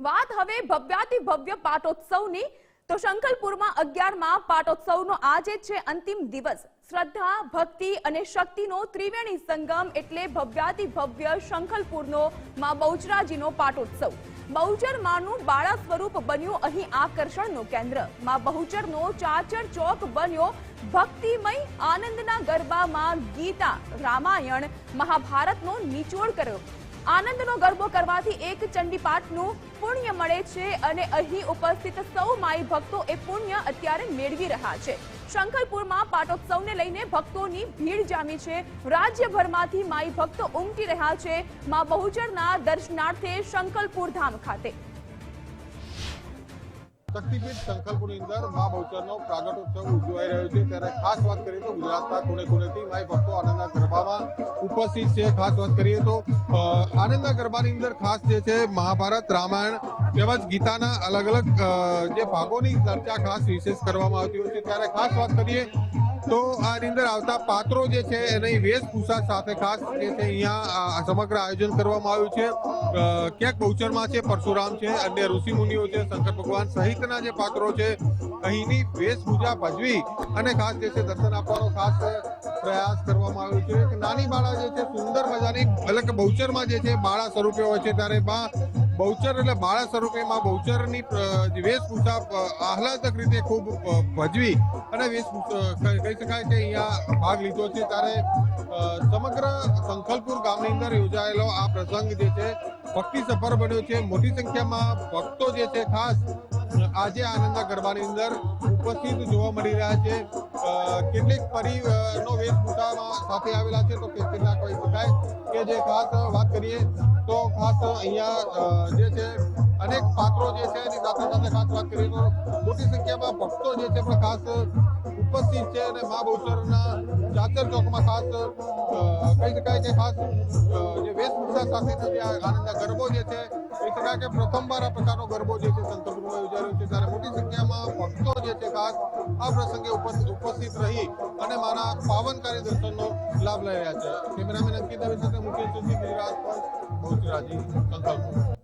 વાત હવે ભવ્યાતિ ભવ્ય પાટોત્સવની તો શંખલપુરમાં 11મા પાટોત્સવનો આજે છે અંતિમ દિવસ। શ્રદ્ધા, ભક્તિ અને શક્તિનો ત્રિવેણી સંગમ એટલે ભવ્યાતિ ભવ્ય શંખલપુરનો માં બહુચરાજીનો પાટોત્સવ। બહુચર માનું બાળા સ્વરૂપ બન્યું અહીં આકર્ષણનું કેન્દ્ર। માં બહુચરનો ચાચર ચોક બન્યો ભક્તિમય આનંદના ગરબામાં ગીતા, રામાયણ, મહાભારતનો નિચોડ કર્યો। આનંદનો ગરબો કરવાથી એક ચંડીપાઠનું પુણ્ય મળે છે અને અહીં ઉપસ્થિત સૌ માઈ ભક્તો એ પુણ્ય અત્યારે મેળવી રહ્યા છે। શંખલપુરમાં પાટોત્સવને લઈને ભક્તોની ભીડ જામી છે। રાજ્યભરમાંથી માઈ ભક્તો ઉમટી રહ્યા છે માં બહુચરના દર્શનાર્થે શંખલપુર ધામ ખાતે। શક્તિપીઠ શંખલપુરની અંદર મા બહુચરનો પ્રાગટ્યોત્સવ ઉજવાઈ રહ્યો છે। ત્યારે ખાસ વાત કરીએ તો ગુજરાતના ખૂણે ખૂણેથી માઈ ભક્તો આનંદના ગરબામાં ઉપસ્થિત છે। ખાસ વાત કરીએ તો આનંદના ગરબાની અંદર ખાસ જે છે મહાભારત, રામાયણ તેમજ ગીતાના અલગ અલગ જે ભાગોની ચર્ચા ખાસ વિશેષ કરવામાં આવતી હોય છે। ત્યારે ખાસ વાત કરીએ તો આની અંદર આવતા પાત્રો જે છે એની વેશભૂષા સાથે ખાસ જે છે અહીંયા સમગ્ર આયોજન કરવામાં આવ્યું છે। ક્યાંક બહુચરમાં છે પરશુરામ છે, અન્ય ઋષિ મુનિઓ છે, શંકર ભગવાન સહિતના જે પાત્રો છે અહીંની વેશભૂષા ભજવી અને ખાસ જે છે દર્શન આપવાનો ખાસ પ્રયાસ કરવામાં આવ્યો છે। કે નાની બાળા જે છે સુંદર મજાની એટલે કે બહુચરમાં જે છે બાળા સ્વરૂપે હોય છે ત્યારે બહુચર એટલે બાળા સ્વરૂપે માં બહુચરની વેશભૂષા આહલાદક રીતે ખૂબ ભજવી અને વેશભૂષા કહી શકાય કે અહીંયા ભાગ લીધો છે। ત્યારે સમગ્ર શંખલપુર ગામની અંદર યોજાયેલો આ પ્રસંગ જે છે ભક્તિ સફર બન્યો છે। મોટી સંખ્યામાં ભક્તો જે છે ખાસ આજે આનંદના ગરબાની અંદર ઉપસ્થિત જોવા મળી રહ્યા છે। કેટલીક પરીનો વેશભૂષામાં સાથે આવેલા છે તો કેટલાક કહી શકાય કે જે ખાસ વાત કરીએ તો ખાસ અહીંયા જે છે અનેક પાત્રો જે છે એની સાથે સાથે ખાસ વાત કરીએ તો મોટી સંખ્યામાં ભક્તો જે છે પણ ખાસ ઉપસ્થિત છે અને મા બહુચરના ચાચર ચોકમાં ખાસ કહી શકાય કે ખાસ જે વેશભૂષા સાથેનો જે આનંદના ગરબો જે છે કહી શકાય કે પ્રથમવાર આ પ્રકારનો ગરબો જે છે શંખલપુરમાં યોજાઈ રહ્યો છે। ત્યારે મોટી સંખ્યામાં ભક્તો જે છે ખાસ આ પ્રસંગે ઉપસ્થિત રહી અને મારા પાવનકારી દર્શનનો લાભ લઈ રહ્યા છે। કેમેરામેન અંકિત દવે સાથે મુકેશ જોશી, ગુજરાત પર બહુચરાજી, શંખલપુર।